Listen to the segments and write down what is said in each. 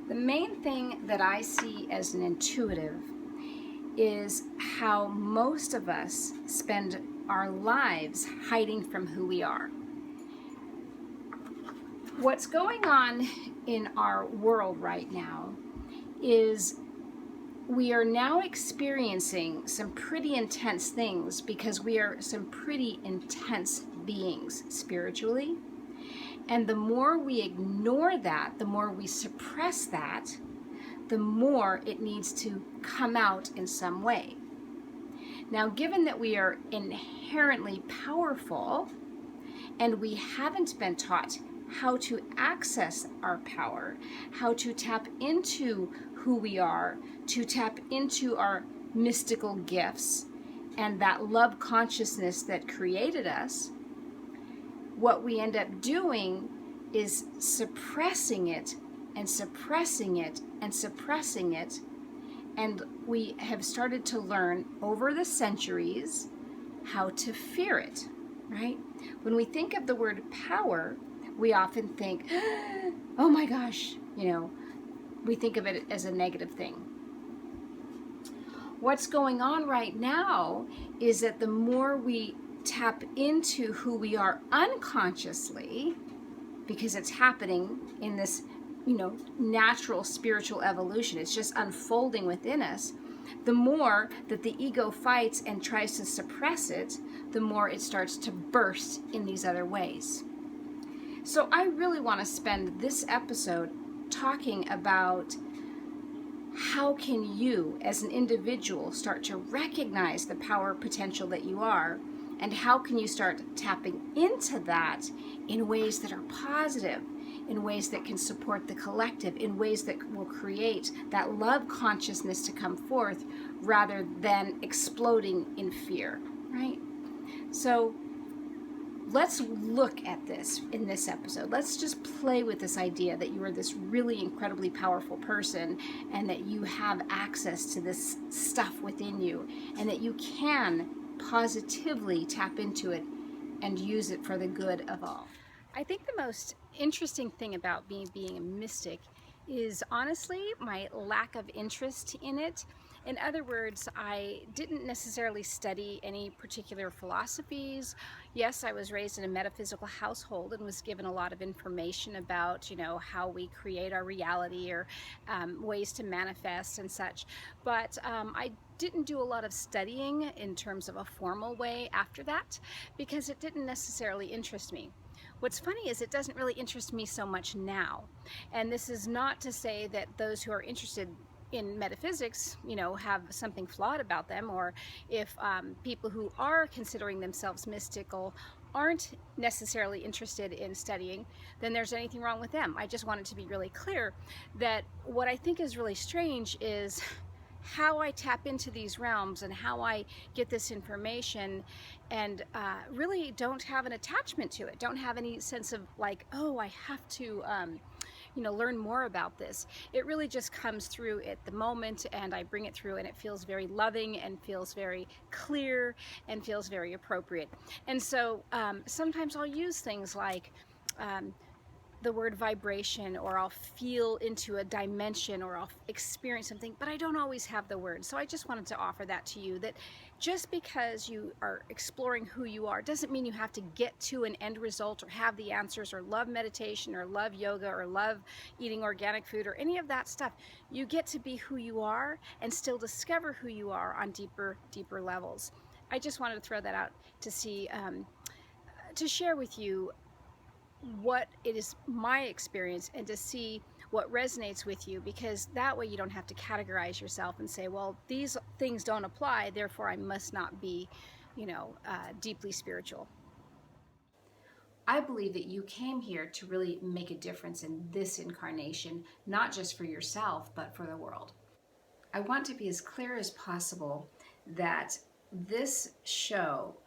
The main thing that I see as an intuitive is how most of us spend our lives hiding from who we are. What's going on in our world right now is we are now experiencing some pretty intense things because we are some pretty intense beings spiritually. And the more we ignore that, the more we suppress that, the more it needs to come out in some way. Now, given that we are inherently powerful and we haven't been taught how to access our power, how to tap into who we are, to tap into our mystical gifts and that love consciousness that created us, what we end up doing is suppressing it and suppressing it and suppressing it. And we have started to learn over the centuries how to fear it, right? When we think of the word power, we often think, oh my gosh, we think of it as a negative thing. What's going on right now is that the more we tap into who we are unconsciously, because it's happening in this, natural spiritual evolution, it's just unfolding within us, the more that the ego fights and tries to suppress it, the more it starts to burst in these other ways. So I really want to spend this episode talking about how can you as an individual start to recognize the power potential that you are, and how can you start tapping into that in ways that are positive, in ways that can support the collective, in ways that will create that love consciousness to come forth rather than exploding in fear, right? So let's look at this in this episode. Let's just play with this idea that you are this really incredibly powerful person and that you have access to this stuff within you and that you can positively tap into it and use it for the good of all. I think the most interesting thing about being a mystic is honestly my lack of interest in it. In other words, I didn't necessarily study any particular philosophies. Yes, I was raised in a metaphysical household and was given a lot of information about, how we create our reality or ways to manifest and such. But I didn't do a lot of studying in terms of a formal way after that because it didn't necessarily interest me. What's funny is it doesn't really interest me so much now. And this is not to say that those who are interested in metaphysics, have something flawed about them, or if people who are considering themselves mystical aren't necessarily interested in studying, then there's anything wrong with them. I just want it to be really clear that what I think is really strange is how I tap into these realms and how I get this information and really don't have an attachment to it, don't have any sense of like, oh, I have to learn more about this. It really just comes through at the moment and I bring it through and it feels very loving and feels very clear and feels very appropriate. And so sometimes I'll use things like the word vibration, or I'll feel into a dimension, or I'll experience something, but I don't always have the words. So I just wanted to offer that to you, that just because you are exploring who you are doesn't mean you have to get to an end result or have the answers or love meditation or love yoga or love eating organic food or any of that stuff. You get to be who you are and still discover who you are on deeper levels. I just wanted to throw that out to see, to share with you what it is my experience and to see what resonates with you, because that way you don't have to categorize yourself and say, well, these things don't apply, therefore I must not be, deeply spiritual. I believe that you came here to really make a difference in this incarnation, not just for yourself, but for the world. I want to be as clear as possible that this show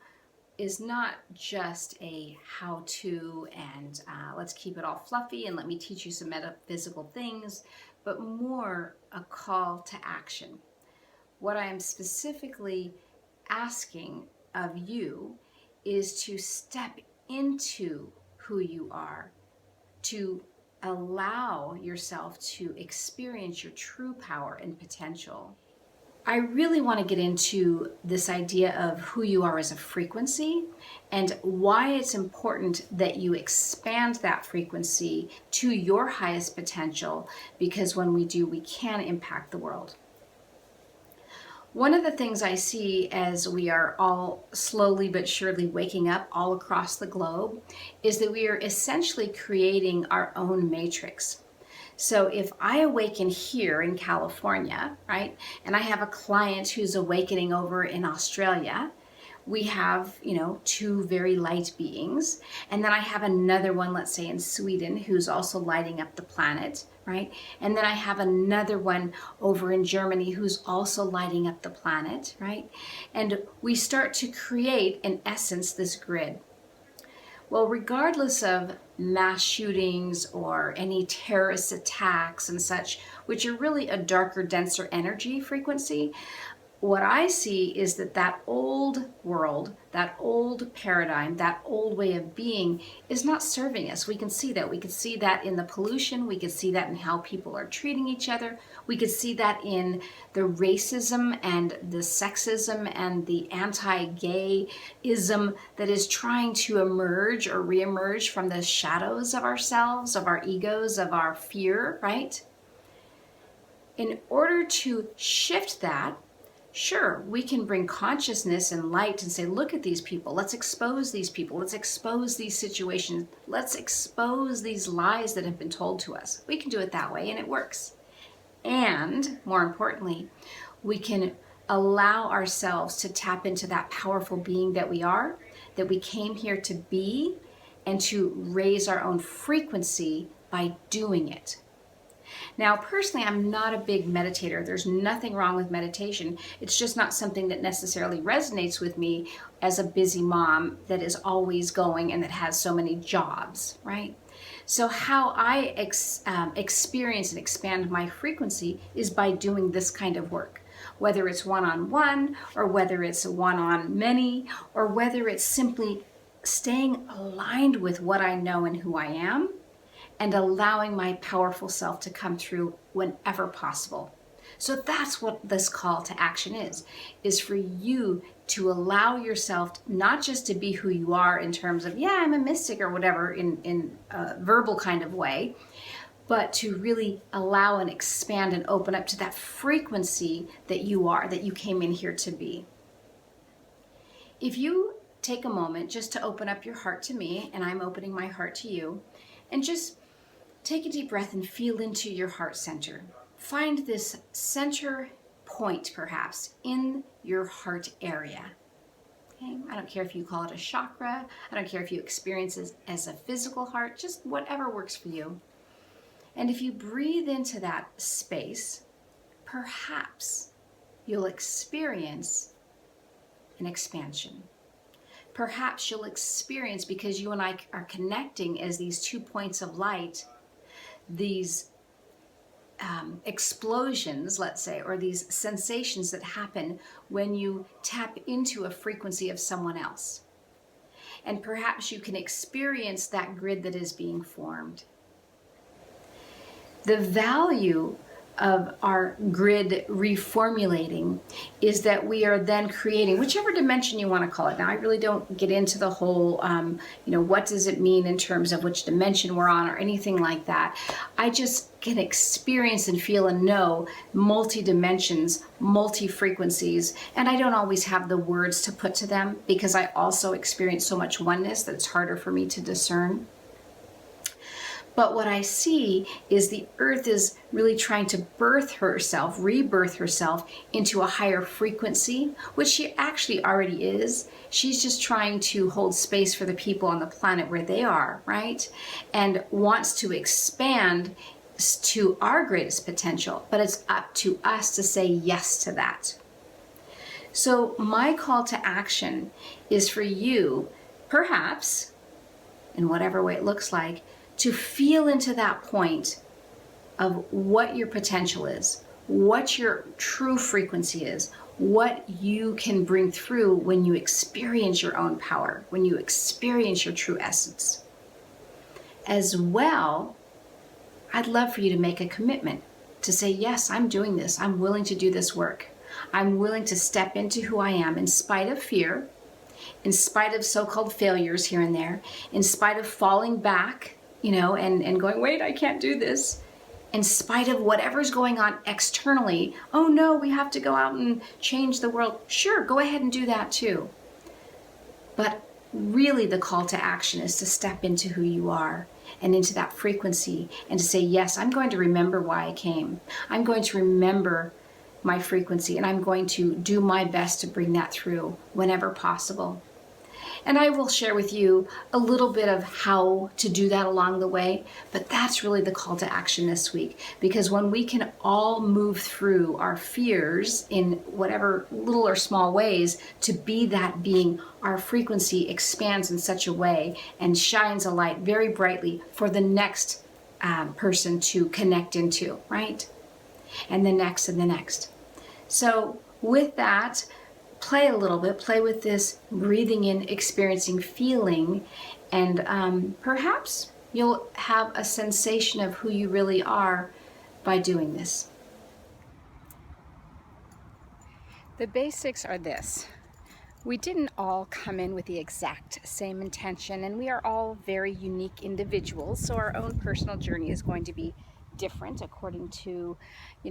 is not just a how-to and let's keep it all fluffy and let me teach you some metaphysical things, but more a call to action. What I am specifically asking of you is to step into who you are, to allow yourself to experience your true power and potential. I really want to get into this idea of who you are as a frequency and why it's important that you expand that frequency to your highest potential, because when we do, we can impact the world. One of the things I see as we are all slowly but surely waking up all across the globe is that we are essentially creating our own matrix. So if I awaken here in California, right, and I have a client who's awakening over in Australia, we have, two very light beings. And then I have another one, let's say in Sweden, who's also lighting up the planet, right? And then I have another one over in Germany who's also lighting up the planet, right? And we start to create, in essence, this grid. Well, regardless of mass shootings or any terrorist attacks and such, which are really a darker, denser energy frequency, what I see is that old world, that old paradigm, that old way of being is not serving us. We can see that. We can see that in the pollution. We can see that in how people are treating each other. We can see that in the racism and the sexism and the anti-gayism that is trying to emerge or reemerge from the shadows of ourselves, of our egos, of our fear, right? In order to shift that, sure, we can bring consciousness and light and say, look at these people. Let's expose these people. Let's expose these situations. Let's expose these lies that have been told to us. We can do it that way, and it works. And more importantly, we can allow ourselves to tap into that powerful being that we are, that we came here to be, and to raise our own frequency by doing it. Now, personally, I'm not a big meditator. There's nothing wrong with meditation. It's just not something that necessarily resonates with me as a busy mom that is always going and that has so many jobs, right? So how I experience and expand my frequency is by doing this kind of work, whether it's one-on-one or whether it's one-on-many or whether it's simply staying aligned with what I know and who I am, and allowing my powerful self to come through whenever possible. So that's what this call to action is for you to allow yourself not just to be who you are in terms of, yeah, I'm a mystic or whatever in a verbal kind of way, but to really allow and expand and open up to that frequency that you are, that you came in here to be. If you take a moment just to open up your heart to me, and I'm opening my heart to you, and just take a deep breath and feel into your heart center. Find this center point, perhaps, in your heart area. Okay? I don't care if you call it a chakra. I don't care if you experience it as a physical heart, just whatever works for you. And if you breathe into that space, perhaps you'll experience an expansion. Perhaps you'll experience, because you and I are connecting as these 2 points of light, these explosions, let's say, or these sensations that happen when you tap into a frequency of someone else. And perhaps you can experience that grid that is being formed. The value of our grid reformulating is that we are then creating whichever dimension you want to call it. Now, I really don't get into the whole, what does it mean in terms of which dimension we're on or anything like that. I just can experience and feel and know multi-dimensions, multi-frequencies, and I don't always have the words to put to them because I also experience so much oneness that it's harder for me to discern. But what I see is the earth is really trying to rebirth herself into a higher frequency, which she actually already is. She's just trying to hold space for the people on the planet where they are, right? And wants to expand to our greatest potential, but it's up to us to say yes to that. So my call to action is for you, perhaps, in whatever way it looks like, to feel into that point of what your potential is, what your true frequency is, what you can bring through when you experience your own power, when you experience your true essence. As well, I'd love for you to make a commitment to say, yes, I'm doing this. I'm willing to do this work. I'm willing to step into who I am in spite of fear, in spite of so-called failures here and there, in spite of falling back, and going, wait, I can't do this. In spite of whatever's going on externally, oh no, we have to go out and change the world. Sure, go ahead and do that too. But really the call to action is to step into who you are and into that frequency and to say, yes, I'm going to remember why I came. I'm going to remember my frequency, and I'm going to do my best to bring that through whenever possible. And I will share with you a little bit of how to do that along the way, but that's really the call to action this week, because when we can all move through our fears in whatever little or small ways to be that being, our frequency expands in such a way and shines a light very brightly for the next person to connect into, right? And the next and the next. So with that, play a little bit, play with this breathing in, experiencing, feeling, and perhaps you'll have a sensation of who you really are by doing this. The basics are this. We didn't all come in with the exact same intention, and we are all very unique individuals, so our own personal journey is going to be different according to,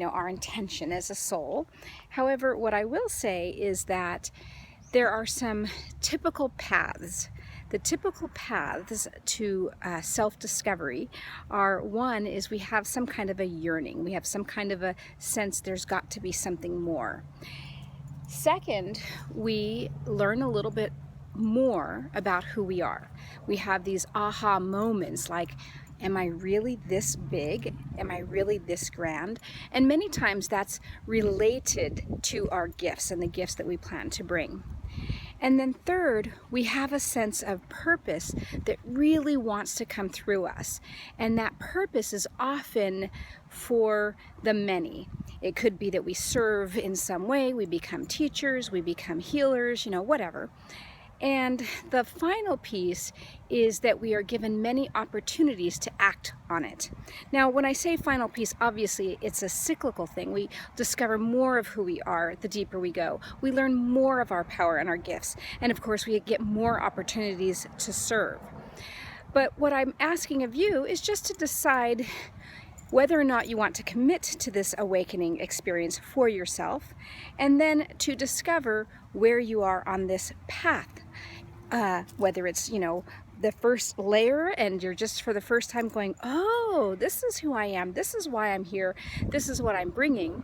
our intention as a soul. However, what I will say is that there are some typical paths. The typical paths to self-discovery are, one is we have some kind of a yearning. We have some kind of a sense there's got to be something more. Second, we learn a little bit more about who we are. We have these aha moments like, am I really this big? Am I really this grand? And many times that's related to our gifts and the gifts that we plan to bring. And then third, we have a sense of purpose that really wants to come through us. And that purpose is often for the many. It could be that we serve in some way, we become teachers, we become healers, whatever. And the final piece is that we are given many opportunities to act on it. Now, when I say final piece, obviously it's a cyclical thing. We discover more of who we are the deeper we go. We learn more of our power and our gifts. And of course, we get more opportunities to serve. But what I'm asking of you is just to decide whether or not you want to commit to this awakening experience for yourself, and then to discover where you are on this path. Whether it's, the first layer and you're just for the first time going, oh, this is who I am, this is why I'm here, this is what I'm bringing.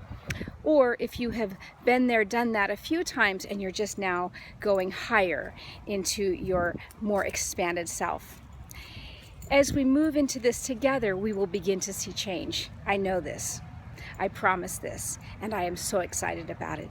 Or if you have been there, done that a few times and you're just now going higher into your more expanded self. As we move into this together, we will begin to see change. I know this. I promise this, and I am so excited about it.